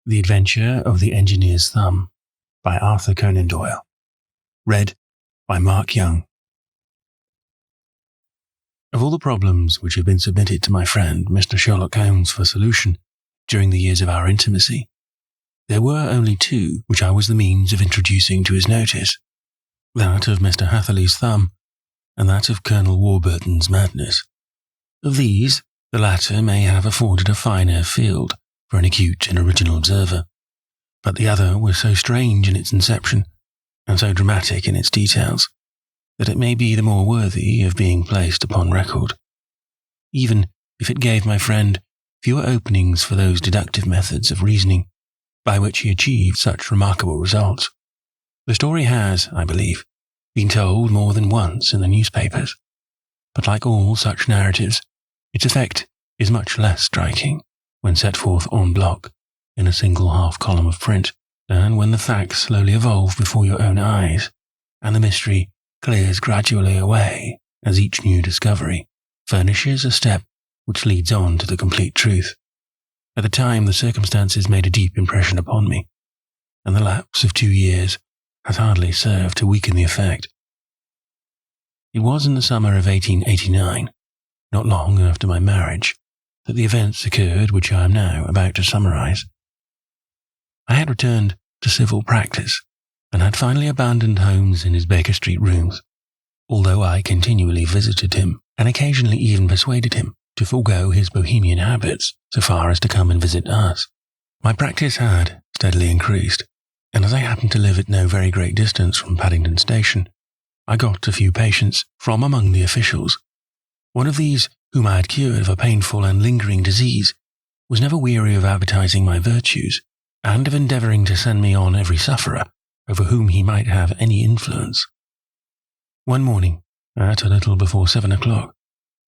The Adventure of the Engineer's Thumb by Arthur Conan Doyle. Read by Mark Young. Of all the problems which have been submitted to my friend Mr. Sherlock Holmes for solution during the years of our intimacy, there were only two which I was the means of introducing to his notice, that of Mr. Hatherley's thumb and that of Colonel Warburton's madness. Of these, the latter may have afforded a finer field for an acute and original observer, but the other was so strange in its inception and so dramatic in its details that it may be the more worthy of being placed upon record, even if it gave my friend fewer openings for those deductive methods of reasoning by which he achieved such remarkable results. The story has, I believe, been told more than once in the newspapers, but like all such narratives, its effect is much less striking when set forth en bloc in a single half-column of print than when the facts slowly evolve before your own eyes, and the mystery clears gradually away as each new discovery furnishes a step which leads on to the complete truth. At the time, the circumstances made a deep impression upon me, and the lapse of 2 years has hardly served to weaken the effect. It was in the summer of 1889, not long after my marriage, that the events occurred which I am now about to summarize. I had returned to civil practice and had finally abandoned Holmes in his Baker Street rooms, although I continually visited him and occasionally even persuaded him to forego his bohemian habits so far as to come and visit us. My practice had steadily increased, and as I happened to live at no very great distance from Paddington Station, I got a few patients from among the officials. One of these, whom I had cured of a painful and lingering disease, was never weary of advertising my virtues, and of endeavouring to send me on every sufferer over whom he might have any influence. One morning, at a little before 7 o'clock,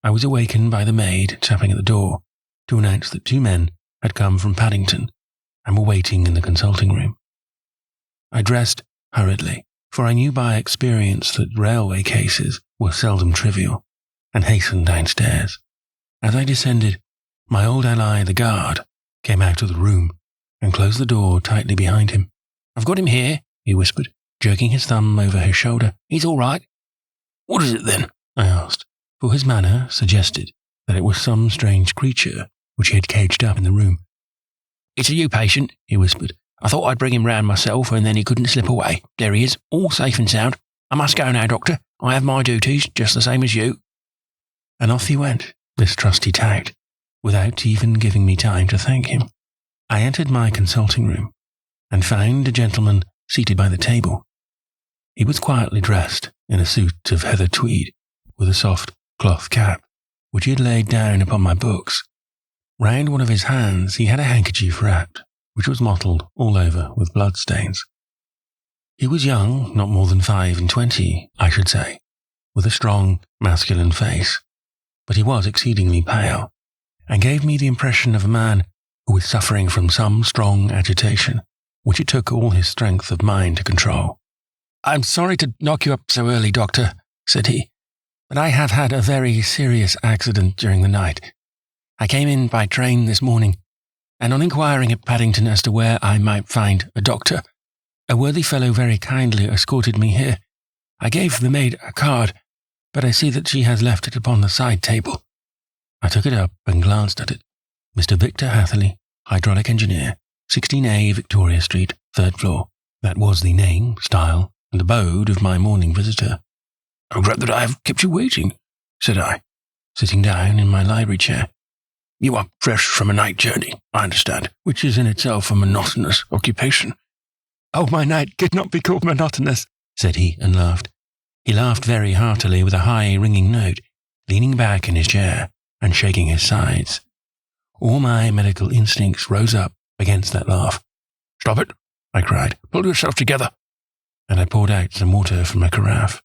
I was awakened by the maid tapping at the door to announce that 2 men had come from Paddington and were waiting in the consulting room. I dressed hurriedly, for I knew by experience that railway cases were seldom trivial, and hastened downstairs. As I descended, my old ally, the guard, came out of the room and closed the door tightly behind him. "I've got him here," he whispered, jerking his thumb over his shoulder. "He's all right." "What is it then?" I asked, for his manner suggested that it was some strange creature which he had caged up in the room. "It's a new patient," he whispered. "I thought I'd bring him round myself, and then he couldn't slip away. There he is, all safe and sound. I must go now, doctor. I have my duties, just the same as you." And off he went, this trusty tout, without even giving me time to thank him. I entered my consulting room, and found a gentleman seated by the table. He was quietly dressed in a suit of heather tweed, with a soft cloth cap, which he had laid down upon my books. Round one of his hands he had a handkerchief wrapped, which was mottled all over with bloodstains. He was young, not more than 25, I should say, with a strong, masculine face, but he was exceedingly pale, and gave me the impression of a man who was suffering from some strong agitation, which it took all his strength of mind to control. "I'm sorry to knock you up so early, doctor," said he, "but I have had a very serious accident during the night. I came in by train this morning, and on inquiring at Paddington as to where I might find a doctor, a worthy fellow very kindly escorted me here. I gave the maid a card, but I see that she has left it upon the side table." I took it up and glanced at it. "Mr. Victor Hatherley, hydraulic engineer, 16A Victoria Street, 3rd floor." That was the name, style, and abode of my morning visitor. "I regret that I have kept you waiting," said I, sitting down in my library chair. "You are fresh from a night journey, I understand, which is in itself a monotonous occupation." "Oh, my night could not be called monotonous," said he, and laughed. He laughed very heartily with a high, ringing note, leaning back in his chair and shaking his sides. All my medical instincts rose up against that laugh. "Stop it," I cried. "Pull yourself together." And I poured out some water from a carafe.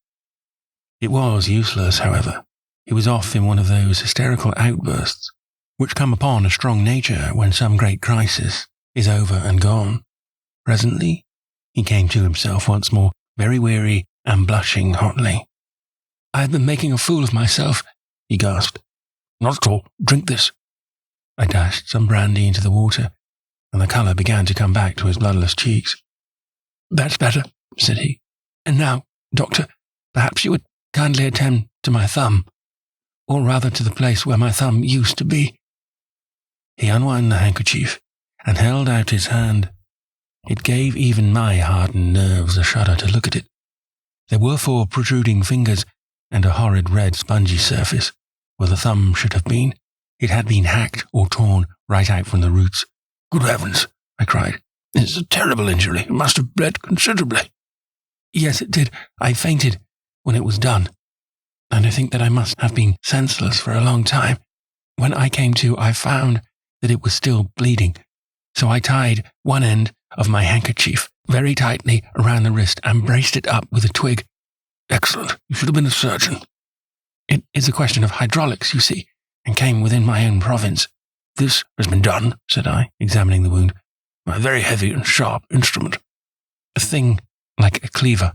It was useless, however. He was off in one of those hysterical outbursts which come upon a strong nature when some great crisis is over and gone. Presently, he came to himself once more, very weary and blushing hotly. "I have been making a fool of myself," he gasped. "Not at all. Drink this." I dashed some brandy into the water, and the colour began to come back to his bloodless cheeks. "That's better," said he. "And now, Doctor, perhaps you would kindly attend to my thumb, or rather to the place where my thumb used to be." He unwound the handkerchief and held out his hand. It gave even my hardened nerves a shudder to look at it. There were 4 protruding fingers and a horrid red spongy surface where the thumb should have been. It had been hacked or torn right out from the roots. "Good heavens," I cried. "It's a terrible injury. It must have bled considerably." "Yes, it did. I fainted when it was done, and I think that I must have been senseless for a long time. When I came to, I found that it was still bleeding, so I tied one end of my handkerchief very tightly around the wrist and braced it up with a twig." "Excellent. You should have been a surgeon." "It is a question of hydraulics, you see, and came within my own province." "This has been done," said I, examining the wound, "by a very heavy and sharp instrument." "A thing like a cleaver,"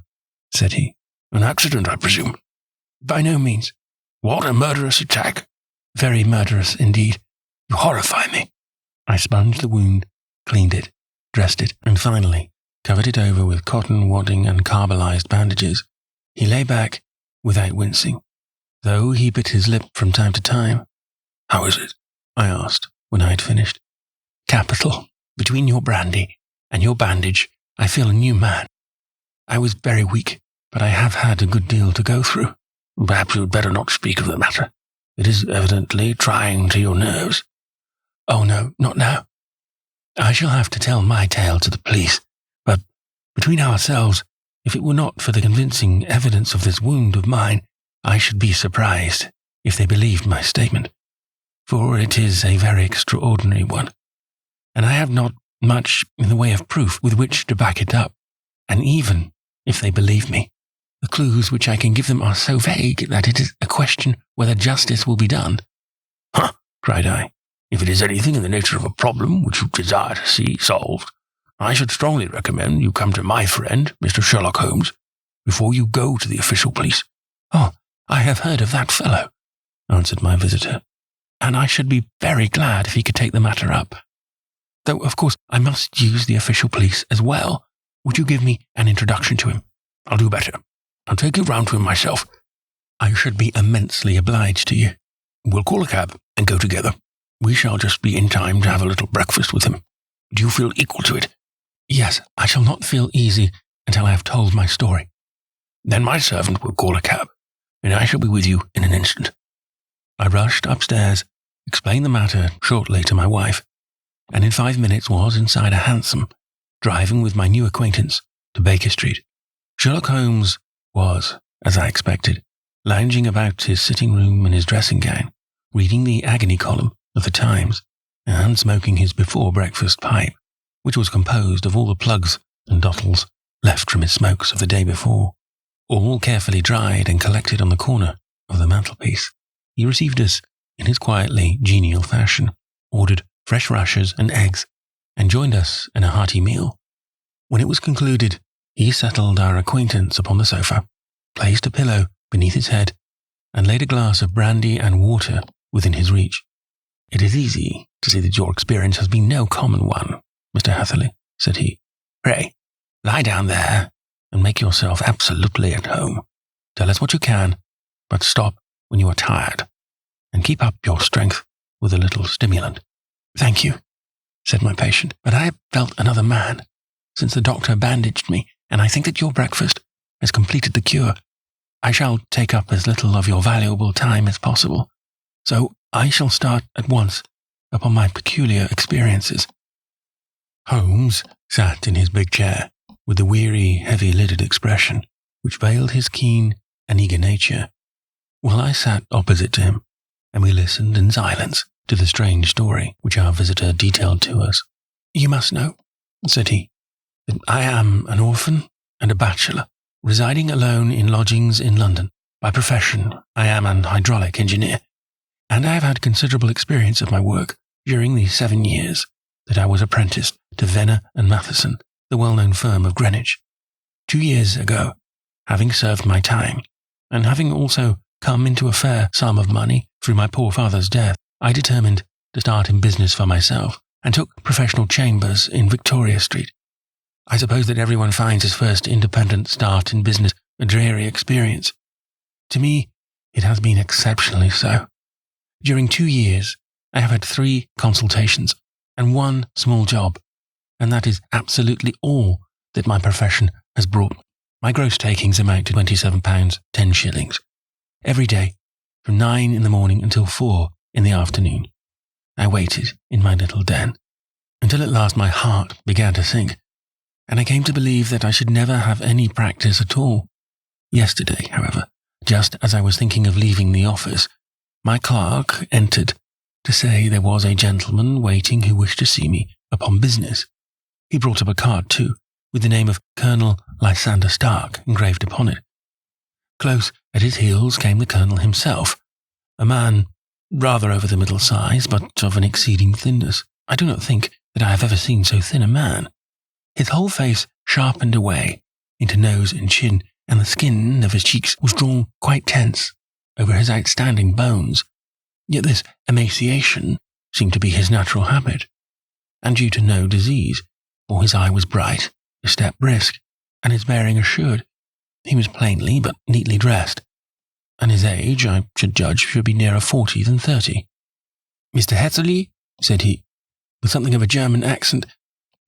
said he. "An accident, I presume?" "By no means." "What, a murderous attack?" "Very murderous indeed." "You horrify me." I sponged the wound, cleaned it, dressed it, and finally covered it over with cotton wadding and carbolized bandages. He lay back without wincing, though he bit his lip from time to time. "How is it?" I asked when I had finished. "Capital. Between your brandy and your bandage, I feel a new man. I was very weak, but I have had a good deal to go through." "Perhaps you had better not speak of the matter. It is evidently trying to your nerves." "Oh no, not now. I shall have to tell my tale to the police, but between ourselves, if it were not for the convincing evidence of this wound of mine, I should be surprised if they believed my statement, for it is a very extraordinary one, and I have not much in the way of proof with which to back it up, and even if they believe me, the clues which I can give them are so vague that it is a question whether justice will be done." "Huh!" cried I. "If it is anything in the nature of a problem which you desire to see solved, I should strongly recommend you come to my friend, Mr. Sherlock Holmes, before you go to the official police." "Oh, I have heard of that fellow," answered my visitor, "and I should be very glad if he could take the matter up. Though, of course, I must use the official police as well. Would you give me an introduction to him?" "I'll do better. I'll take you round to him myself." "I should be immensely obliged to you." "We'll call a cab and go together. We shall just be in time to have a little breakfast with him. Do you feel equal to it?" "Yes, I shall not feel easy until I have told my story." "Then my servant will call a cab, and I shall be with you in an instant." I rushed upstairs, explained the matter shortly to my wife, and in 5 minutes was inside a hansom, driving with my new acquaintance to Baker Street. Sherlock Holmes was, as I expected, lounging about his sitting room in his dressing gown, reading the agony column of the Times, and smoking his before-breakfast pipe, which was composed of all the plugs and dottles left from his smokes of the day before, all carefully dried and collected on the corner of the mantelpiece. He received us in his quietly genial fashion, ordered fresh rashers and eggs, and joined us in a hearty meal. When it was concluded, he settled our acquaintance upon the sofa, placed a pillow beneath his head, and laid a glass of brandy and water within his reach. "It is easy to see that your experience has been no common one, Mr. Hatherley," said he. "Pray, lie down there and make yourself absolutely at home. Tell us what you can, but stop when you are tired, and keep up your strength with a little stimulant." "Thank you," said my patient, "but I have felt another man since the doctor bandaged me, and I think that your breakfast has completed the cure. I shall take up as little of your valuable time as possible, so I shall start at once upon my peculiar experiences." Holmes sat in his big chair, with the weary, heavy-lidded expression which veiled his keen and eager nature, while I sat opposite to him, and we listened in silence to the strange story which our visitor detailed to us. "You must know," said he, "that I am an orphan and a bachelor, residing alone in lodgings in London. By profession, I am an hydraulic engineer, and I have had considerable experience of my work during the 7 years that I was apprenticed to Venner and Matheson, the well-known firm of Greenwich. 2 years ago, having served my time, and having also come into a fair sum of money through my poor father's death, I determined to start in business for myself and took professional chambers in Victoria Street. I suppose that everyone finds his first independent start in business a dreary experience. To me, it has been exceptionally so. During 2 years, I have had 3 consultations and 1 small job, and that is absolutely all that my profession has brought. My gross takings amount to £27, 10 shillings. Every day, from 9 in the morning until 4 in the afternoon, I waited in my little den, until at last my heart began to sink, and I came to believe that I should never have any practice at all. Yesterday, however, just as I was thinking of leaving the office, my clerk entered to say there was a gentleman waiting who wished to see me upon business. He brought up a card, too, with the name of Colonel Lysander Stark engraved upon it. Close at his heels came the Colonel himself, a man rather over the middle size, but of an exceeding thinness. I do not think that I have ever seen so thin a man. His whole face sharpened away into nose and chin, and the skin of his cheeks was drawn quite tense over his outstanding bones. Yet this emaciation seemed to be his natural habit, and due to no disease, for his eye was bright, his step brisk, and his bearing assured. He was plainly but neatly dressed, and his age, I should judge, should be nearer 40 than 30. "Mr. Hatherley," said he, with something of a German accent,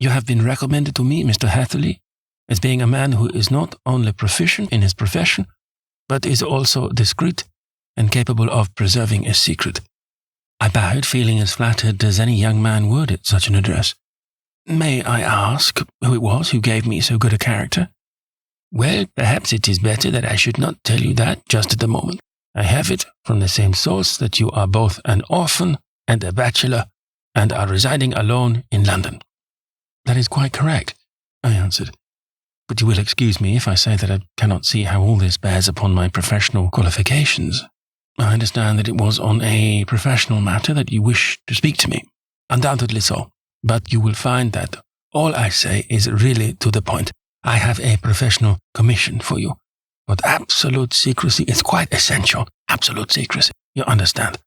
"you have been recommended to me, Mr. Hatherley, as being a man who is not only proficient in his profession, but is also discreet and capable of preserving a secret." I bowed, feeling as flattered as any young man would at such an address. "May I ask who it was who gave me so good a character?" "Well, perhaps it is better that I should not tell you that just at the moment. I have it from the same source that you are both an orphan and a bachelor, and are residing alone in London." "That is quite correct," I answered. "But you will excuse me if I say that I cannot see how all this bears upon my professional qualifications. I understand that it was on a professional matter that you wished to speak to me." "Undoubtedly so, but you will find that all I say is really to the point. I have a professional commission for you, but absolute secrecy is quite essential. Absolute secrecy, you understand.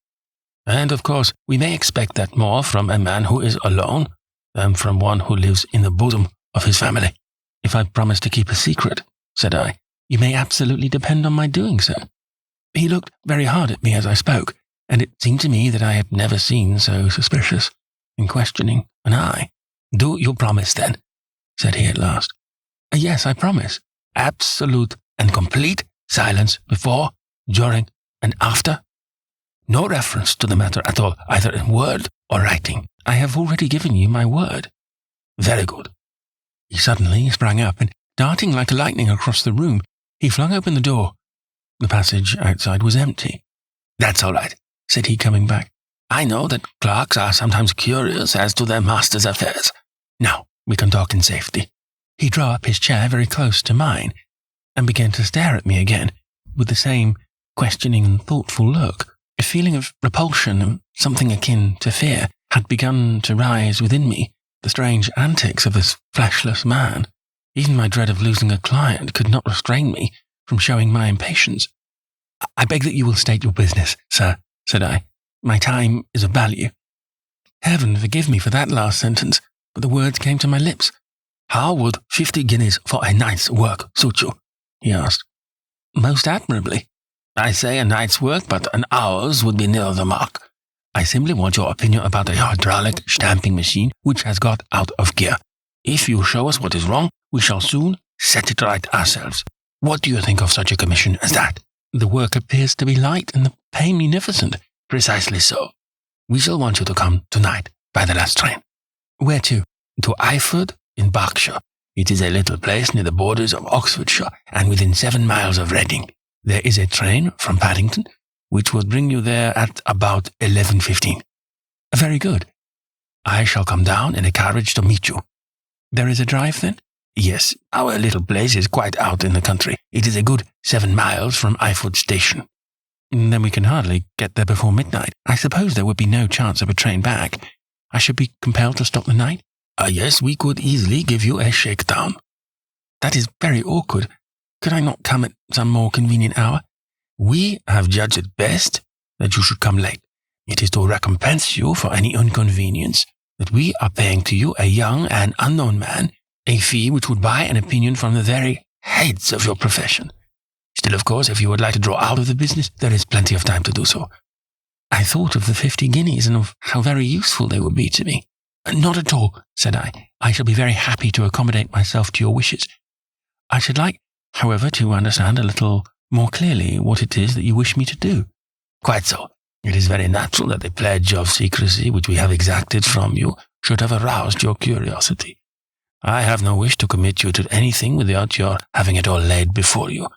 And of course, we may expect that more from a man who is alone than from one who lives in the bosom of his family." "If I promise to keep a secret," said I, "you may absolutely depend on my doing so." He looked very hard at me as I spoke, and it seemed to me that I had never seen so suspicious and questioning an eye. "Do you promise, then?" said he at last. "Yes, I promise. Absolute and complete silence before, during, and after? No reference to the matter at all, either in word or writing." "I have already given you my word." "Very good." He suddenly sprang up, and darting like lightning across the room, he flung open the door. The passage outside was empty. "That's all right," said he, coming back. "I know that clerks are sometimes curious as to their master's affairs. Now we can talk in safety." He drew up his chair very close to mine, and began to stare at me again, with the same questioning and thoughtful look. A feeling of repulsion and something akin to fear had begun to rise within me. The strange antics of this fleshless man, even my dread of losing a client, could not restrain me from showing my impatience. "I beg that you will state your business, sir," said I. "My time is of value." Heaven forgive me for that last sentence, but the words came to my lips. "How would 50 guineas for a night's work suit you?" he asked. "Most admirably." "I say a night's work, but an hour's would be near the mark. I simply want your opinion about a hydraulic stamping machine which has got out of gear. If you show us what is wrong, we shall soon set it right ourselves. What do you think of such a commission as that?" "The work appears to be light and the pay munificent." "Precisely so. We shall want you to come tonight by the last train." "Where to?" "To Iford in Berkshire. It is a little place near the borders of Oxfordshire and within 7 miles of Reading. There is a train from Paddington which will bring you there at about 11:15. "Very good. I shall come down in a carriage to meet you." "There is a drive, then?" "Yes, our little place is quite out in the country. It is a good 7 miles from Iford station." "Then we can hardly get there before midnight. I suppose there would be no chance of a train back. I should be compelled to stop the night?" Yes, we could easily give you a shakedown." "That is very awkward. Could I not come at some more convenient hour?" "We have judged it best that you should come late. It is to recompense you for any inconvenience that we are paying to you, a young and unknown man, a fee which would buy an opinion from the very heads of your profession. Still, of course, if you would like to draw out of the business, there is plenty of time to do so." I thought of the 50 guineas and of how very useful they would be to me. "Not at all," said I. "I shall be very happy to accommodate myself to your wishes. I should like, however, to understand a little more clearly what it is that you wish me to do." "Quite so. It is very natural that the pledge of secrecy which we have exacted from you should have aroused your curiosity. I have no wish to commit you to anything without your having it all laid before you.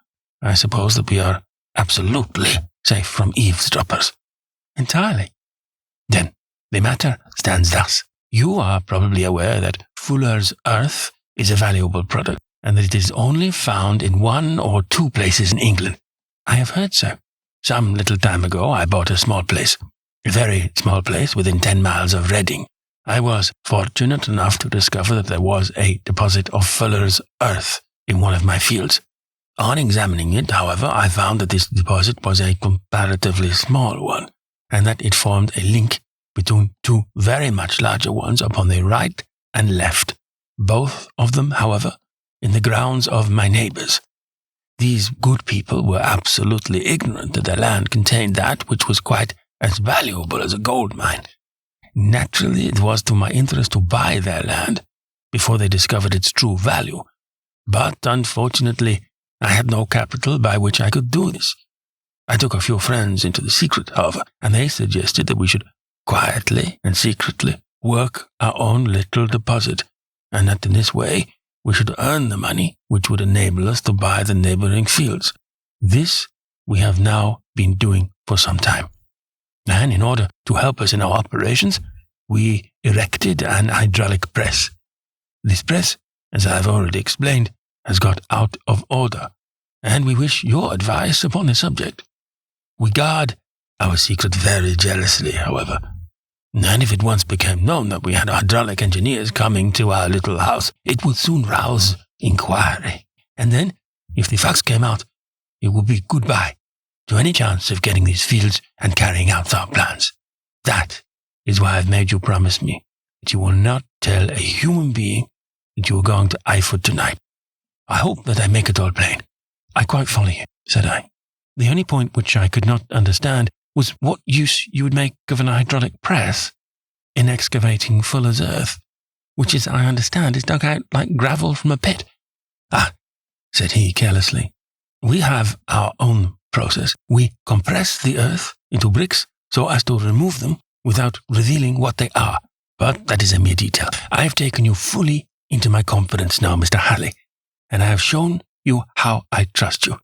I suppose that we are absolutely safe from eavesdroppers." "Entirely." "Then the matter stands thus. You are probably aware that Fuller's earth is a valuable product, and that it is only found in 1 or 2 places in England." "I have heard so." "Some little time ago I bought a small place, a very small place within 10 miles of Reading. I was fortunate enough to discover that there was a deposit of Fuller's earth in one of my fields. On examining it, however, I found that this deposit was a comparatively small one, and that it formed a link between 2 very much larger ones upon the right and left, both of them, however, in the grounds of my neighbours. These good people were absolutely ignorant that their land contained that which was quite as valuable as a gold mine. Naturally, it was to my interest to buy their land before they discovered its true value, but unfortunately I had no capital by which I could do this. I took a few friends into the secret, however, and they suggested that we should quietly and secretly work our own little deposit, and that in this way we should earn the money which would enable us to buy the neighboring fields. This we have now been doing for some time. And in order to help us in our operations, we erected an hydraulic press. This press, as I have already explained, has got out of order, and we wish your advice upon the subject. We guard our secret very jealously, however, and if it once became known that we had hydraulic engineers coming to our little house, it would soon rouse inquiry, and then, if the facts came out, it would be goodbye to any chance of getting these fields and carrying out our plans. That is why I've made you promise me that you will not tell a human being that you are going to Eyford tonight. I hope that I make it all plain." "I quite follow you," said I. "The only point which I could not understand was what use you would make of an hydraulic press in excavating Fuller's earth, which, as I understand, is dug out like gravel from a pit." "Ah," said he carelessly, "we have our own process. We compress the earth into bricks so as to remove them without revealing what they are. But that is a mere detail. I have taken you fully into my confidence now, Mr. Hatherley, and I have shown you how I trust you."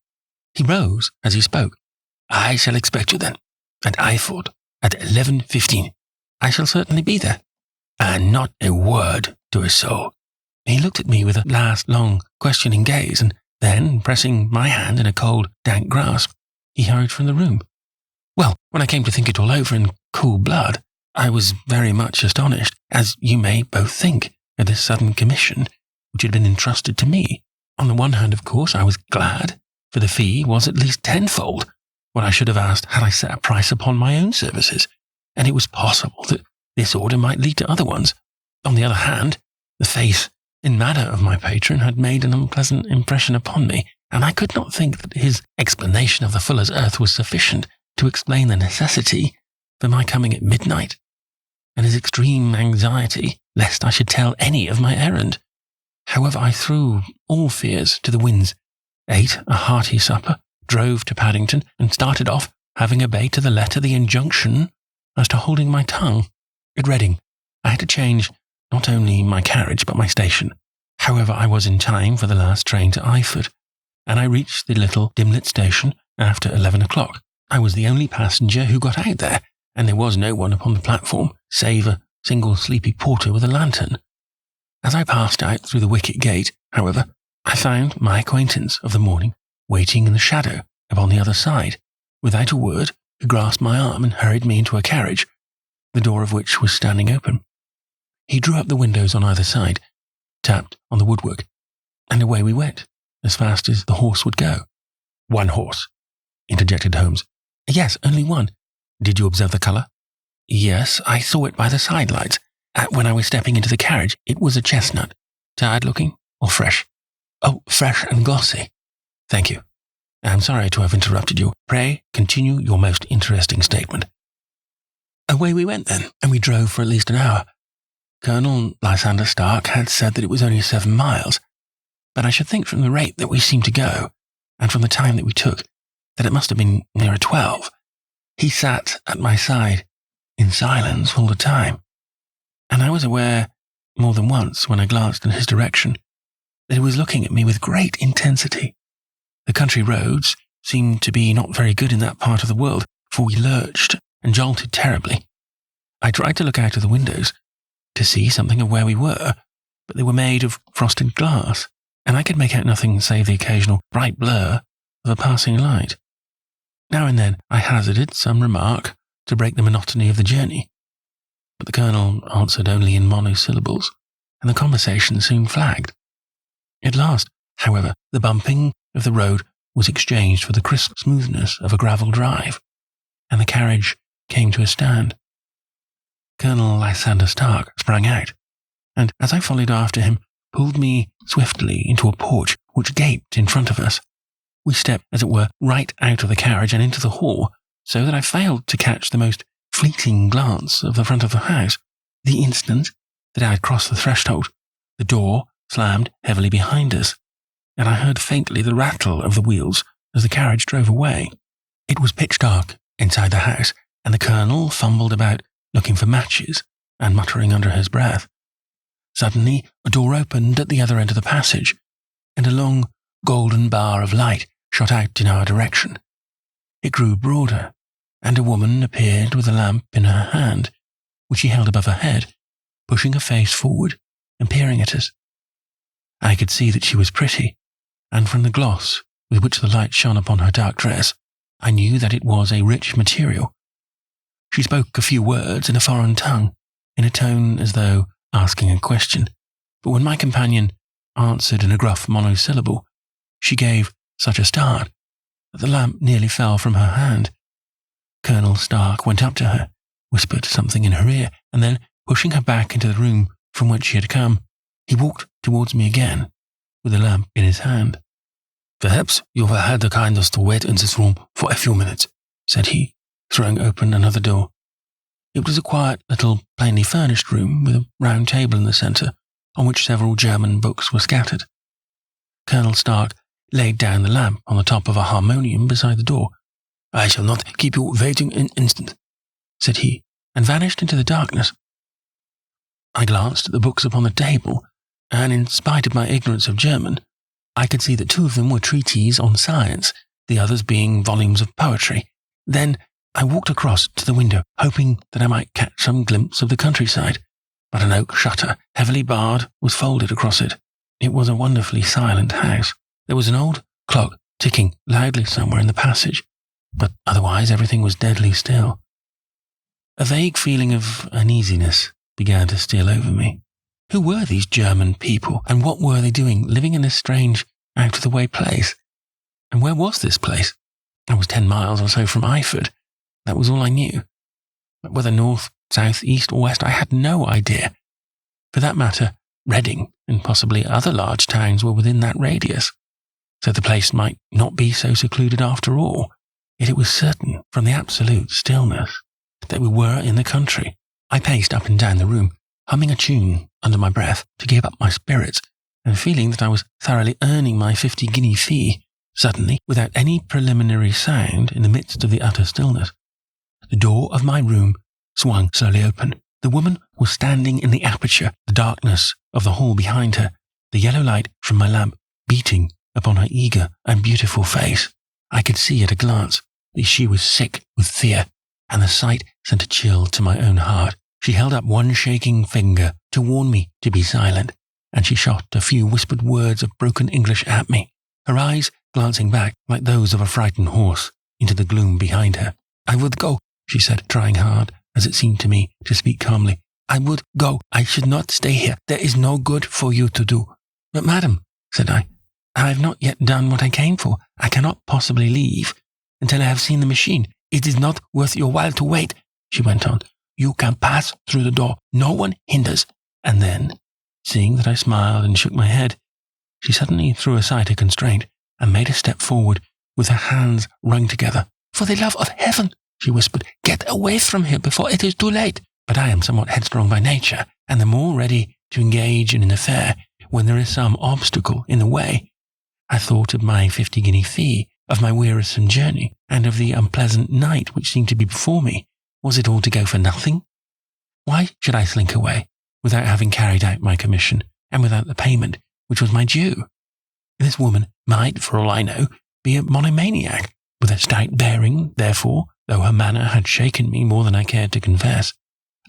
He rose as he spoke. "I shall expect you then, at Eyford, at 11:15. I shall certainly be there." And not a word to a soul. He looked at me with a last long, questioning gaze, and then, pressing my hand in a cold, dank grasp, he hurried from the room. Well, when I came to think it all over in cool blood, I was very much astonished, as you may both think, at this sudden commission which had been entrusted to me. On the one hand, of course, I was glad, for the fee was at least tenfold what I should have asked had I set a price upon my own services, and it was possible that this order might lead to other ones. On the other hand, the face and manner of my patron had made an unpleasant impression upon me, and I could not think that his explanation of the Fuller's earth was sufficient to explain the necessity for my coming at midnight, and his extreme anxiety lest I should tell any of my errand. However, I threw all fears to the winds, ate a hearty supper, drove to Paddington, and started off, having obeyed to the letter the injunction as to holding my tongue. At Reading, I had to change not only my carriage but my station. However, I was in time for the last train to Eyford, and I reached the little dim-lit station after 11 o'clock. I was the only passenger who got out there, and there was no one upon the platform save a single sleepy porter with a lantern. As I passed out through the wicket gate, however, I found my acquaintance of the morning waiting in the shadow upon the other side. Without a word, he grasped my arm and hurried me into a carriage, the door of which was standing open. He drew up the windows on either side, tapped on the woodwork, and away we went, as fast as the horse would go. "One horse," interjected Holmes. "Yes, only one." "Did you observe the colour?" "Yes, I saw it by the sidelights. When I was stepping into the carriage, it was a chestnut. Tired-looking or fresh? Oh, fresh and glossy. Thank you. I'm sorry to have interrupted you. Pray continue your most interesting statement. Away we went then, and we drove for at least an hour. Colonel Lysander Stark had said that it was only 7 miles, but I should think from the rate that we seemed to go, and from the time that we took, that it must have been nearer 12. He sat at my side, in silence all the time, and I was aware, more than once when I glanced in his direction, that he was looking at me with great intensity. The country roads seemed to be not very good in that part of the world, for we lurched and jolted terribly. I tried to look out of the windows to see something of where we were, but they were made of frosted glass, and I could make out nothing save the occasional bright blur of a passing light. Now and then I hazarded some remark to break the monotony of the journey, but the Colonel answered only in monosyllables, and the conversation soon flagged. At last, however, the bumping of the road was exchanged for the crisp smoothness of a gravel drive, and the carriage came to a stand. Colonel Lysander Stark sprang out, and as I followed after him, pulled me swiftly into a porch which gaped in front of us. We stepped, as it were, right out of the carriage and into the hall, so that I failed to catch the most fleeting glance of the front of the house. The instant that I had crossed the threshold, the door slammed heavily behind us, and I heard faintly the rattle of the wheels as the carriage drove away. It was pitch dark inside the house, and the Colonel fumbled about looking for matches and muttering under his breath. Suddenly, a door opened at the other end of the passage, and a long golden bar of light shot out in our direction. It grew broader, and a woman appeared with a lamp in her hand, which she held above her head, pushing her face forward and peering at us. I could see that she was pretty, and from the gloss with which the light shone upon her dark dress, I knew that it was a rich material. She spoke a few words in a foreign tongue, in a tone as though asking a question, but when my companion answered in a gruff monosyllable, she gave such a start that the lamp nearly fell from her hand. Colonel Stark went up to her, whispered something in her ear, and then, pushing her back into the room from whence she had come, he walked towards me again, with the lamp in his hand. "Perhaps you have had the kindness to wait in this room for a few minutes," said he, throwing open another door. It was a quiet little plainly furnished room with a round table in the centre, on which several German books were scattered. Colonel Stark laid down the lamp on the top of a harmonium beside the door. "I shall not keep you waiting an instant," said he, and vanished into the darkness. I glanced at the books upon the table, and in spite of my ignorance of German, I could see that 2 of them were treatises on science, the others being volumes of poetry. Then I walked across to the window, hoping that I might catch some glimpse of the countryside, but an oak shutter, heavily barred, was folded across it. It was a wonderfully silent house. There was an old clock ticking loudly somewhere in the passage, but otherwise everything was deadly still. A vague feeling of uneasiness began to steal over me. Who were these German people, and what were they doing, living in this strange, out-of-the-way place? And where was this place? I was 10 miles or so from Eyford. That was all I knew. But whether north, south, east, or west, I had no idea. For that matter, Reading and possibly other large towns were within that radius, so the place might not be so secluded after all. Yet it was certain, from the absolute stillness, that we were in the country. I paced up and down the room, humming a tune under my breath to keep up my spirits, and feeling that I was thoroughly earning my 50-guinea fee. Suddenly, without any preliminary sound, in the midst of the utter stillness, the door of my room swung slowly open. The woman was standing in the aperture, the darkness of the hall behind her, the yellow light from my lamp beating upon her eager and beautiful face. I could see at a glance that she was sick with fear, and the sight sent a chill to my own heart. She held up one shaking finger to warn me to be silent, and she shot a few whispered words of broken English at me, her eyes glancing back like those of a frightened horse into the gloom behind her. "I would go," she said, trying hard, as it seemed to me, to speak calmly. "I would go. I should not stay here. There is no good for you to do." "But, madam," said I have not yet done what I came for. I cannot possibly leave until I have seen the machine. It is not worth your while to wait," she went on. You can pass through the door. No one hinders." And then, seeing that I smiled and shook my head, she suddenly threw aside her constraint and made a step forward with her hands wrung together. "For the love of heaven," she whispered, "get away from here before it is too late." But I am somewhat headstrong by nature, and the more ready to engage in an affair when there is some obstacle in the way. I thought of my 50-guinea fee, of my wearisome journey, and of the unpleasant night which seemed to be before me. Was it all to go for nothing? Why should I slink away without having carried out my commission, and without the payment which was my due? This woman might, for all I know, be a monomaniac, with a stout bearing. Therefore, though her manner had shaken me more than I cared to confess,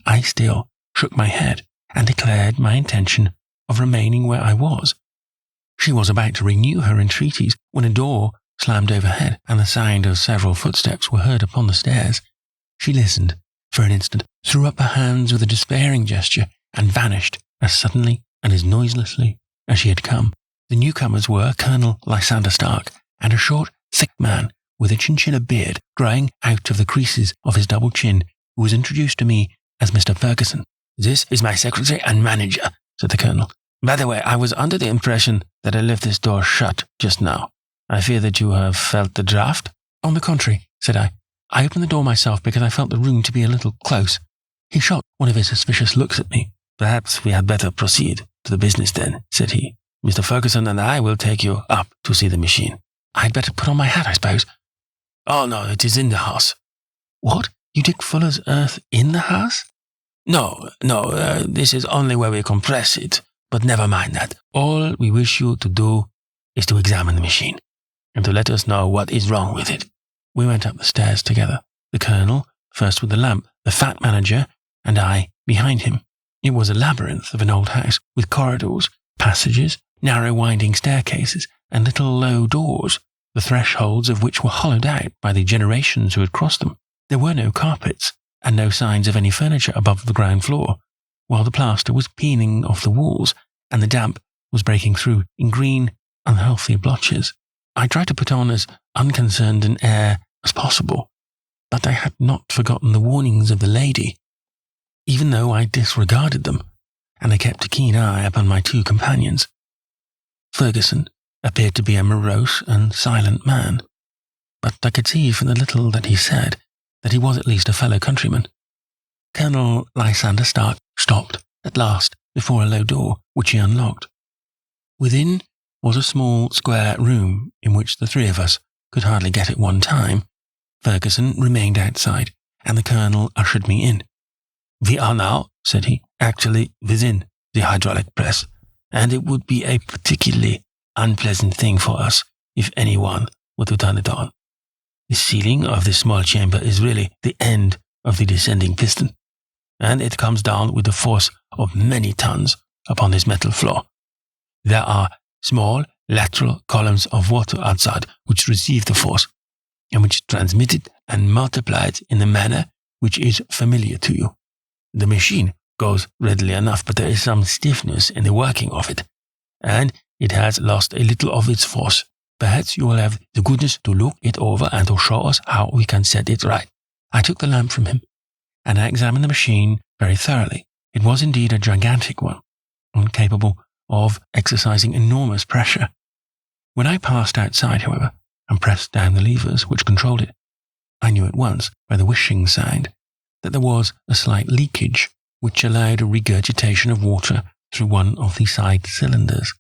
I still shook my head and declared my intention of remaining where I was. She was about to renew her entreaties when a door slammed overhead and the sound of several footsteps were heard upon the stairs. She listened for an instant, threw up her hands with a despairing gesture, and vanished as suddenly and as noiselessly as she had come. The newcomers were Colonel Lysander Stark and a short, thick man with a chinchilla beard growing out of the creases of his double chin, who was introduced to me as Mr. Ferguson. "This is my secretary and manager," said the Colonel. "By the way, I was under the impression that I left this door shut just now. I fear that you have felt the draught." "On the contrary," said I. "I opened the door myself because I felt the room to be a little close." He shot one of his suspicious looks at me. "Perhaps we had better proceed to the business then," said he. "Mr. Ferguson and I will take you up to see the machine." "I had better put on my hat, I suppose." "Oh, no, it is in the house." "What? You dig Fuller's earth in the house?" No, this is only where we compress it, but never mind that. All we wish you to do is to examine the machine, and to let us know what is wrong with it." We went up the stairs together, the Colonel first with the lamp, the fat manager, and I behind him. It was a labyrinth of an old house, with corridors, passages, narrow winding staircases, and little low doors, the thresholds of which were hollowed out by the generations who had crossed them. There were no carpets, and no signs of any furniture above the ground floor, while the plaster was peeling off the walls, and the damp was breaking through in green, unhealthy blotches. I tried to put on as unconcerned an air as possible, but I had not forgotten the warnings of the lady, even though I disregarded them, and I kept a keen eye upon my two companions. Ferguson appeared to be a morose and silent man, but I could see from the little that he said that he was at least a fellow countryman. Colonel Lysander Stark stopped at last before a low door, which he unlocked. Within was a small square room in which the three of us could hardly get at one time. Ferguson remained outside, and the Colonel ushered me in. "We are now," said he, "actually within the hydraulic press, and it would be a particularly unpleasant thing for us if anyone were to turn it on. The ceiling of this small chamber is really the end of the descending piston, and it comes down with the force of many tons upon this metal floor. There are small lateral columns of water outside which receive the force, and which transmit it and multiply it in a manner which is familiar to you. The machine goes readily enough, but there is some stiffness in the working of it, and it has lost a little of its force. Perhaps you will have the goodness to look it over and to show us how we can set it right." I took the lamp from him, and I examined the machine very thoroughly. It was indeed a gigantic one, and capable of exercising enormous pressure. When I passed outside, however, and pressed down the levers which controlled it, I knew at once, by the whishing sound, that there was a slight leakage which allowed a regurgitation of water through one of the side cylinders.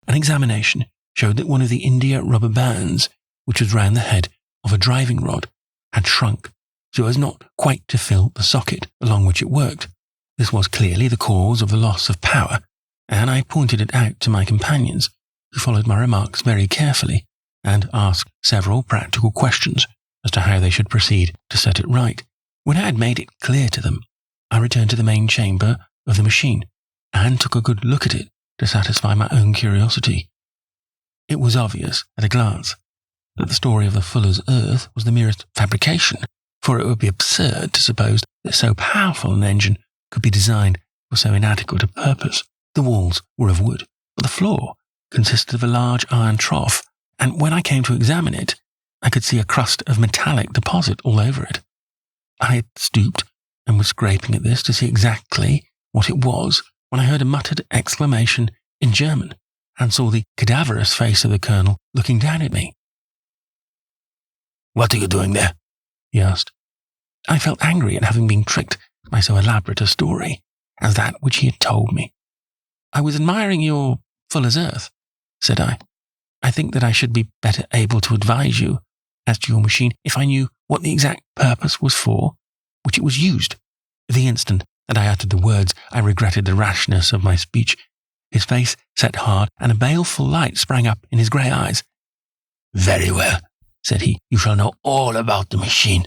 An examination showed that one of the India rubber bands, which was round the head of a driving rod, had shrunk so as not quite to fill the socket along which it worked. This was clearly the cause of the loss of power, and I pointed it out to my companions, who followed my remarks very carefully and asked several practical questions as to how they should proceed to set it right. When I had made it clear to them, I returned to the main chamber of the machine and took a good look at it to satisfy my own curiosity. It was obvious at a glance that the story of the Fuller's Earth was the merest fabrication, for it would be absurd to suppose that so powerful an engine could be designed for so inadequate a purpose. The walls were of wood, but the floor consisted of a large iron trough, and when I came to examine it, I could see a crust of metallic deposit all over it. I had stooped and was scraping at this to see exactly what it was when I heard a muttered exclamation in German and saw the cadaverous face of the Colonel looking down at me. "What are you doing there?" he asked. I felt angry at having been tricked by so elaborate a story as that which he had told me. "I was admiring your Fuller's Earth," said I. "I think that I should be better able to advise you as to your machine if I knew what the exact purpose was for which it was used." The instant that I uttered the words, I regretted the rashness of my speech. His face set hard, and a baleful light sprang up in his grey eyes. "Very well," said he. "You shall know all about the machine."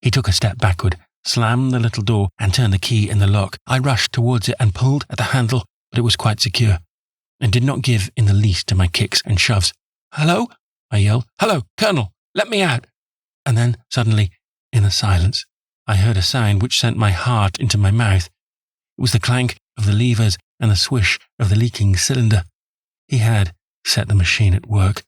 He took a step backward, slammed the little door, and turned the key in the lock. I rushed towards it and pulled at the handle, but it was quite secure, and did not give in the least to my kicks and shoves. "Hello?" I yelled. "Hello, Colonel! Let me out!" And then, suddenly, in the silence, I heard a sound which sent my heart into my mouth. It was the clank of the levers and the swish of the leaking cylinder. He had set the machine at work.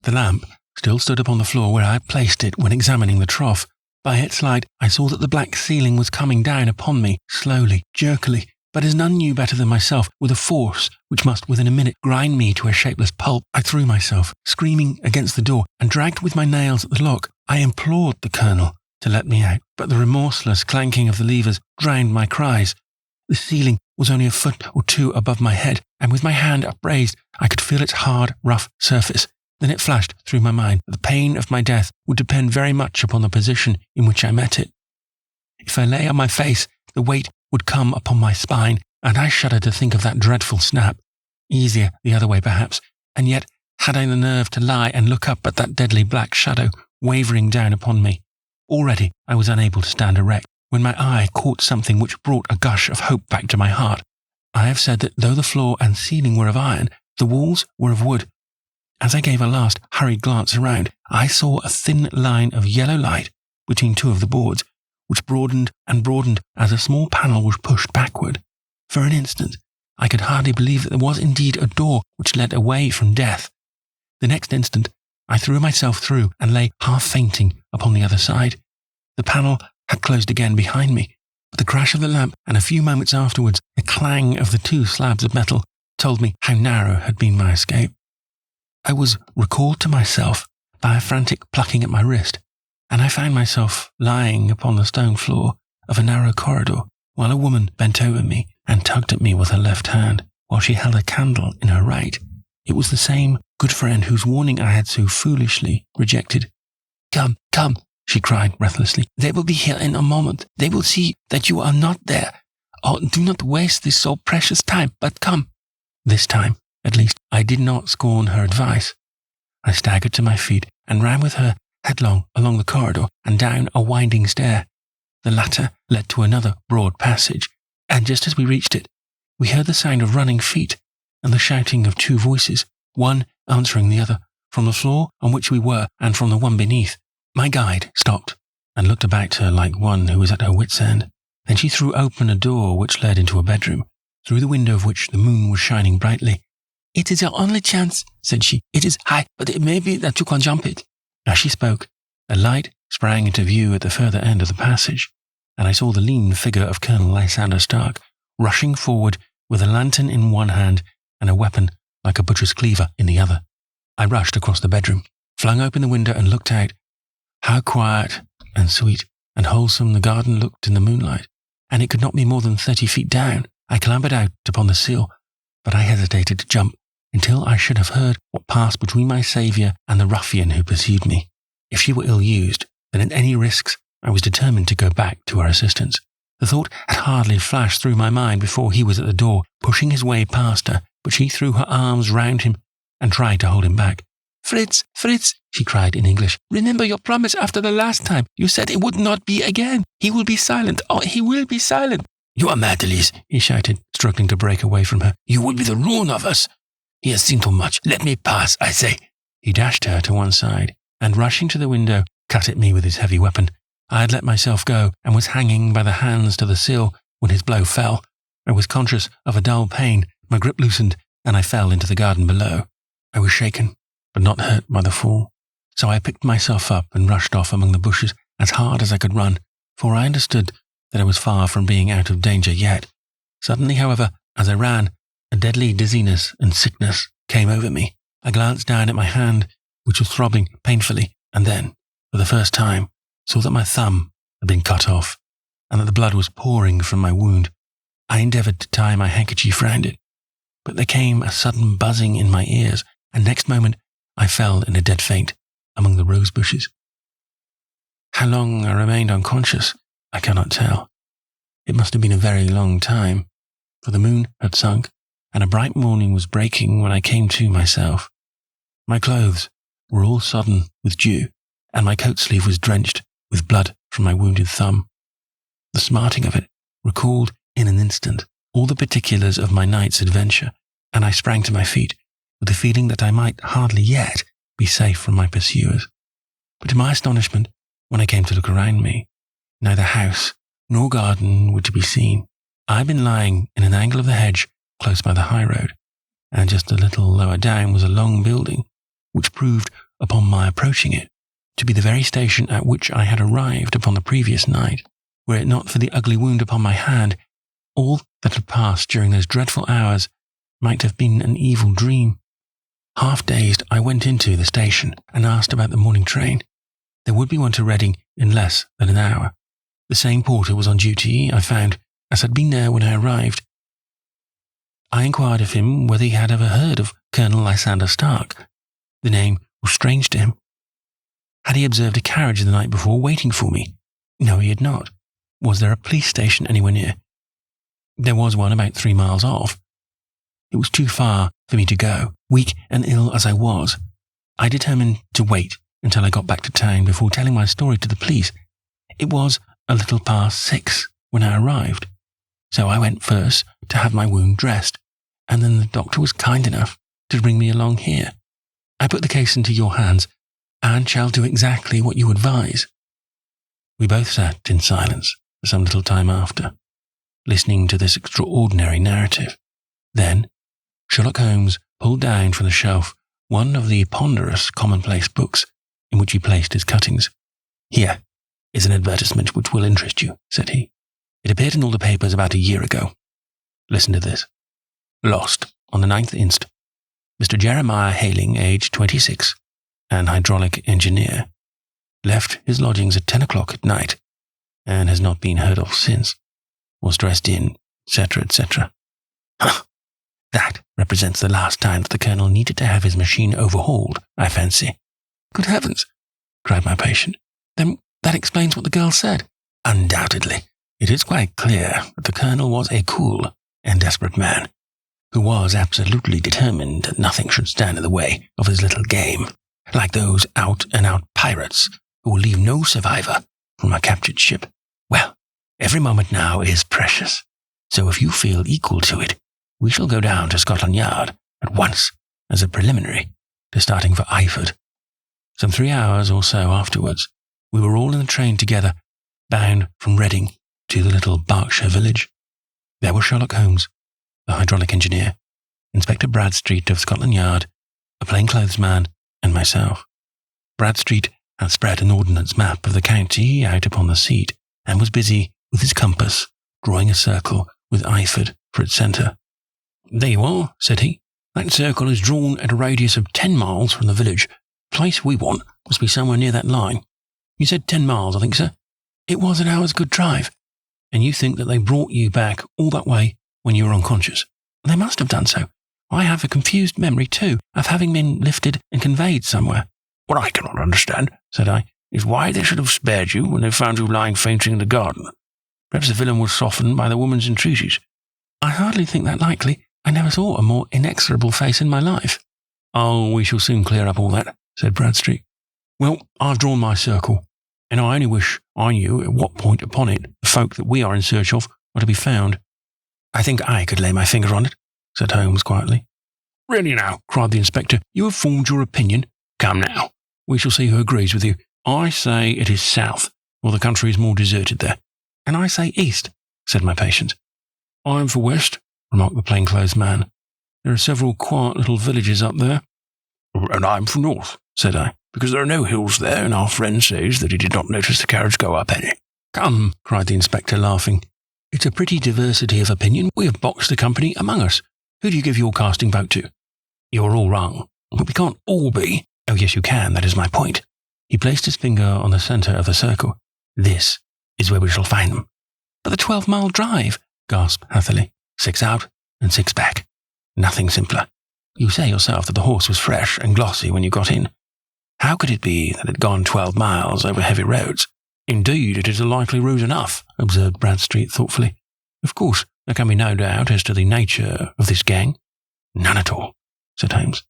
The lamp still stood upon the floor where I had placed it when examining the trough. By its light, I saw that the black ceiling was coming down upon me, slowly, jerkily, but as none knew better than myself, with a force which must within a minute grind me to a shapeless pulp. I threw myself, screaming, against the door, and dragged with my nails at the lock. I implored the Colonel to let me out, but the remorseless clanking of the levers drowned my cries. The ceiling was only a foot or two above my head, and with my hand upraised, I could feel its hard, rough surface. Then it flashed through my mind that the pain of my death would depend very much upon the position in which I met it. If I lay on my face, the weight would come upon my spine, and I shuddered to think of that dreadful snap. Easier the other way, perhaps, and yet had I the nerve to lie and look up at that deadly black shadow wavering down upon me? Already I was unable to stand erect, when my eye caught something which brought a gush of hope back to my heart. I have said that though the floor and ceiling were of iron, the walls were of wood. As I gave a last hurried glance around, I saw a thin line of yellow light between two of the boards, which broadened and broadened as a small panel was pushed backward. For an instant, I could hardly believe that there was indeed a door which led away from death. The next instant, I threw myself through and lay half fainting upon the other side. The panel had closed again behind me, but the crash of the lamp and a few moments afterwards the clang of the two slabs of metal told me how narrow had been my escape. I was recalled to myself by a frantic plucking at my wrist, and I found myself lying upon the stone floor of a narrow corridor, while a woman bent over me and tugged at me with her left hand, while she held a candle in her right. It was the same good friend whose warning I had so foolishly rejected. "Come, come," she cried breathlessly. "They will be here in a moment. They will see that you are not there. Oh, do not waste this so precious time, but come." This time, at least, I did not scorn her advice. I staggered to my feet and ran with her headlong along the corridor and down a winding stair. The latter led to another broad passage, and just as we reached it, we heard the sound of running feet and the shouting of two voices, one answering the other, from the floor on which we were and from the one beneath. My guide stopped and looked about her like one who was at her wit's end. Then she threw open a door which led into a bedroom, through the window of which the moon was shining brightly. "It is your only chance," said she. "It is high, but it may be that you can jump it." As she spoke, a light sprang into view at the further end of the passage, and I saw the lean figure of Colonel Lysander Stark rushing forward with a lantern in one hand and a weapon like a butcher's cleaver in the other. I rushed across the bedroom, flung open the window and looked out. How quiet and sweet and wholesome the garden looked in the moonlight, and it could not be more than 30 feet down. I clambered out upon the sill, but I hesitated to jump until I should have heard what passed between my saviour and the ruffian who pursued me. If she were ill-used, then at any risks I was determined to go back to her assistance. The thought had hardly flashed through my mind before he was at the door, pushing his way past her, but she threw her arms round him and tried to hold him back. "Fritz, Fritz," she cried in English, "remember your promise after the last time. You said it would not be again. He will be silent. Oh, he will be silent." "You are mad, Elise," he shouted, struggling to break away from her. "You will be the ruin of us. He has seen too much. Let me pass, I say." He dashed her to one side, and rushing to the window, cut at me with his heavy weapon. I had let myself go, and was hanging by the hands to the sill when his blow fell. I was conscious of a dull pain. My grip loosened, and I fell into the garden below. I was shaken, but not hurt by the fall. So I picked myself up and rushed off among the bushes as hard as I could run, for I understood that I was far from being out of danger yet. Suddenly, however, as I ran, a deadly dizziness and sickness came over me. I glanced down at my hand, which was throbbing painfully, and then, for the first time, saw that my thumb had been cut off, and that the blood was pouring from my wound. I endeavoured to tie my handkerchief round it, but there came a sudden buzzing in my ears, and next moment I fell in a dead faint among the rose bushes. How long I remained unconscious, I cannot tell. It must have been a very long time, for the moon had sunk, and a bright morning was breaking when I came to myself. My clothes were all sodden with dew, and my coat sleeve was drenched with blood from my wounded thumb. The smarting of it recalled in an instant all the particulars of my night's adventure, and I sprang to my feet with the feeling that I might hardly yet be safe from my pursuers. But to my astonishment, when I came to look around me, neither house nor garden were to be seen. I had been lying in an angle of the hedge close by the high road, and just a little lower down was a long building, which proved, upon my approaching it, to be the very station at which I had arrived upon the previous night. Were it not for the ugly wound upon my hand, all that had passed during those dreadful hours might have been an evil dream. Half dazed, I went into the station and asked about the morning train. There would be one to Reading in less than an hour. The same porter was on duty, I found, as had been there when I arrived. I inquired of him whether he had ever heard of Colonel Lysander Stark. The name was strange to him. Had he observed a carriage the night before waiting for me? No, he had not. Was there a police station anywhere near? There was one about 3 miles off. It was too far for me to go. Weak and ill as I was, I determined to wait until I got back to town before telling my story to the police. It was a little past 6 when I arrived, so I went first to have my wound dressed, and then the doctor was kind enough to bring me along here. I put the case into your hands, and shall do exactly what you advise. We both sat in silence for some little time after, listening to this extraordinary narrative. Then Sherlock Holmes pulled down from the shelf one of the ponderous commonplace books in which he placed his cuttings. "Here is an advertisement which will interest you," said he. "It appeared in all the papers about a year ago. Listen to this. Lost on the 9th inst. Mr. Jeremiah Hailing, aged 26, an hydraulic engineer, left his lodgings at 10 o'clock at night and has not been heard of since. Was dressed in, etc., etc. Huh. That represents the last time that the Colonel needed to have his machine overhauled, I fancy." "Good heavens!" cried my patient. "Then that explains what the girl said." "Undoubtedly. It is quite clear that the Colonel was a cool and desperate man, who was absolutely determined that nothing should stand in the way of his little game, like those out-and-out pirates who will leave no survivor from a captured ship. Well, every moment now is precious, so if you feel equal to it, we shall go down to Scotland Yard at once as a preliminary to starting for Eyford." Some 3 hours or so afterwards, we were all in the train together, bound from Reading to the little Berkshire village. There was Sherlock Holmes, the hydraulic engineer, Inspector Bradstreet of Scotland Yard, a plainclothes man, and myself. Bradstreet had spread an ordnance map of the county out upon the seat, and was busy with his compass, drawing a circle with Eyford for its centre. "There you are," said he. "That circle is drawn at a radius of 10 miles from the village. The place we want must be somewhere near that line. You said 10 miles, I think, sir? It was an hour's good drive. And you think that they brought you back all that way when you were unconscious?" "They must have done so. I have a confused memory, too, of having been lifted and conveyed somewhere." "What I cannot understand," said I, "is why they should have spared you when they found you lying fainting in the garden. Perhaps the villain was softened by the woman's entreaties." "I hardly think that likely. I never saw a more inexorable face in my life." "Oh, we shall soon clear up all that," said Bradstreet. "Well, I've drawn my circle, and I only wish I knew at what point upon it the folk that we are in search of are to be found." "I think I could lay my finger on it," said Holmes quietly. "Really now," cried the inspector, "you have formed your opinion. Come now, we shall see who agrees with you. I say it is south, or the country is more deserted there." "And I say east," said my patient. "I am for west," remarked the plainclothes man. "There are several quiet little villages up there." "And I am for north," said I, "because there are no hills there, and our friend says that he did not notice the carriage go up any." Come, cried the inspector, laughing. It's a pretty diversity of opinion. We have boxed the company among us. Who do you give your casting vote to? You're all wrong. But we can't all be. Oh, yes, you can. That is my point. He placed his finger on the centre of the circle. This is where we shall find them. But the 12-mile drive, gasped Hatherley. 6 out and 6 back. Nothing simpler. You say yourself that the horse was fresh and glossy when you got in. How could it be that it had gone 12 miles over heavy roads? Indeed, it is a likely route enough, observed Bradstreet thoughtfully. Of course, there can be no doubt as to the nature of this gang. None at all, said Holmes.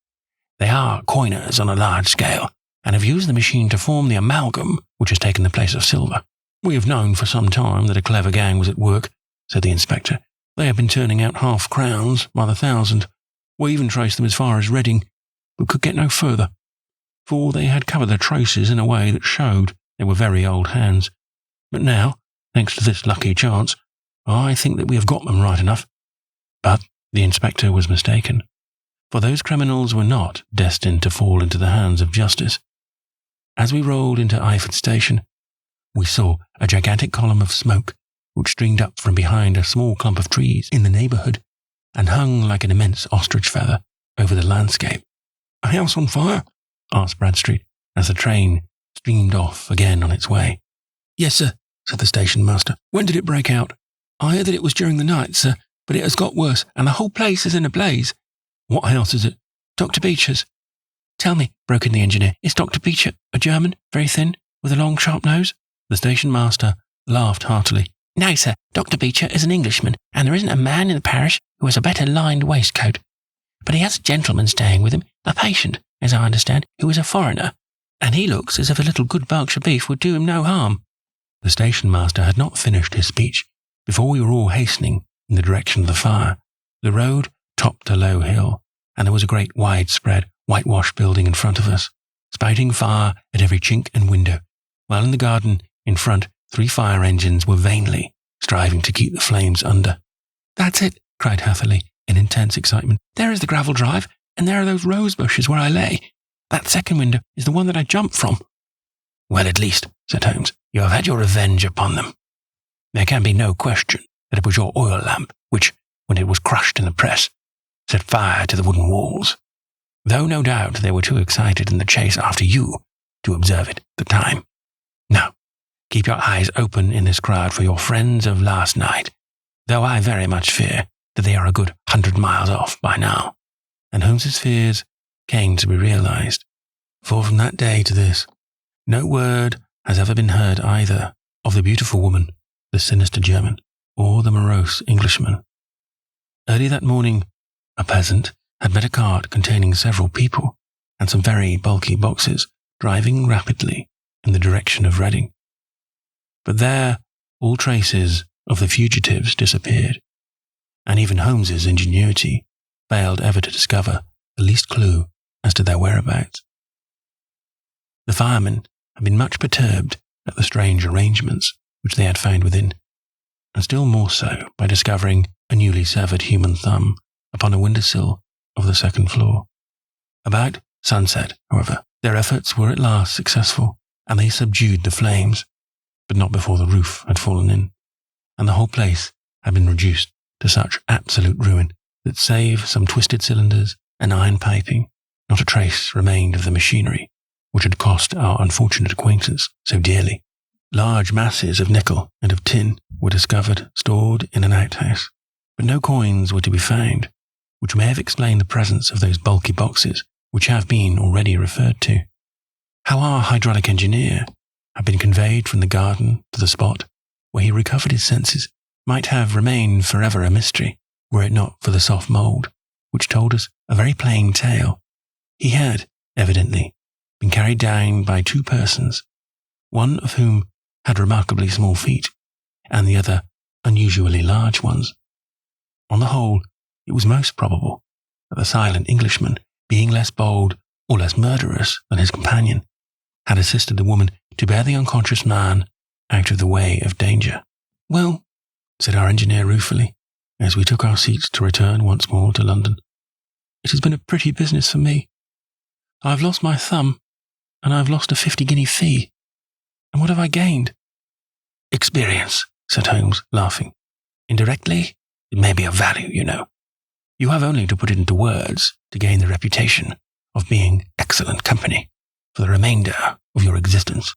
They are coiners on a large scale, and have used the machine to form the amalgam which has taken the place of silver. We have known for some time that a clever gang was at work, said the inspector. They have been turning out half-crowns by the thousand. We even traced them as far as Reading, but could get no further, for they had covered their traces in a way that showed they were very old hands. But now, thanks to this lucky chance, I think that we have got them right enough. But the inspector was mistaken, for those criminals were not destined to fall into the hands of justice. As we rolled into Eyford Station, we saw a gigantic column of smoke which streamed up from behind a small clump of trees in the neighbourhood and hung like an immense ostrich feather over the landscape. A house on fire? Asked Bradstreet, as the train streamed off again on its way. Yes, sir, said the station master. When did it break out? I heard that it was during the night, sir, but it has got worse, and the whole place is in a blaze. What house is it? Dr. Beecher's. Tell me, broke in the engineer, is Dr. Beecher a German, very thin, with a long sharp nose? The station master laughed heartily. No, sir, Dr. Beecher is an Englishman, and there isn't a man in the parish who has a better lined waistcoat. But he has a gentleman staying with him, a patient, as I understand, who is a foreigner, and he looks as if a little good Berkshire beef would do him no harm. The station master had not finished his speech before we were all hastening in the direction of the fire. The road topped a low hill, and there was a great widespread whitewashed building in front of us, spouting fire at every chink and window, while in the garden in front 3 fire engines were vainly striving to keep the flames under. That's it, cried Hatherley in intense excitement. There is the gravel drive, and there are those rose bushes where I lay. That second window is the one that I jumped from. Well, at least, said Holmes, you have had your revenge upon them. There can be no question that it was your oil lamp which, when it was crushed in the press, set fire to the wooden walls, though no doubt they were too excited in the chase after you to observe it at the time. Now, keep your eyes open in this crowd for your friends of last night, though I very much fear that they are a good 100 miles off by now. And Holmes's fears came to be realized, for from that day to this, no word has ever been heard either of the beautiful woman, the sinister German, or the morose Englishman. Early that morning, a peasant had met a cart containing several people and some very bulky boxes driving rapidly in the direction of Reading. But there, all traces of the fugitives disappeared, and even Holmes's ingenuity failed ever to discover the least clue as to their whereabouts. The firemen had been much perturbed at the strange arrangements which they had found within, and still more so by discovering a newly severed human thumb upon a windowsill of the second floor. About sunset, however, their efforts were at last successful, and they subdued the flames, but not before the roof had fallen in, and the whole place had been reduced to such absolute ruin that, save some twisted cylinders and iron piping, not a trace remained of the machinery which had cost our unfortunate acquaintance so dearly. Large masses of nickel and of tin were discovered stored in an outhouse, but no coins were to be found, which may have explained the presence of those bulky boxes which have been already referred to. How our hydraulic engineer had been conveyed from the garden to the spot where he recovered his senses might have remained forever a mystery, were it not for the soft mould, which told us a very plain tale. He had, evidently, been carried down by 2 persons, one of whom had remarkably small feet, and the other unusually large ones. On the whole, it was most probable that the silent Englishman, being less bold or less murderous than his companion, had assisted the woman to bear the unconscious man out of the way of danger. Well, said our engineer ruefully, as we took our seats to return once more to London, it has been a pretty business for me. I've lost my thumb, and I've lost a 50-guinea fee. And what have I gained? Experience, said Holmes, laughing. Indirectly, it may be of value, you know. You have only to put it into words to gain the reputation of being excellent company for the remainder of your existence.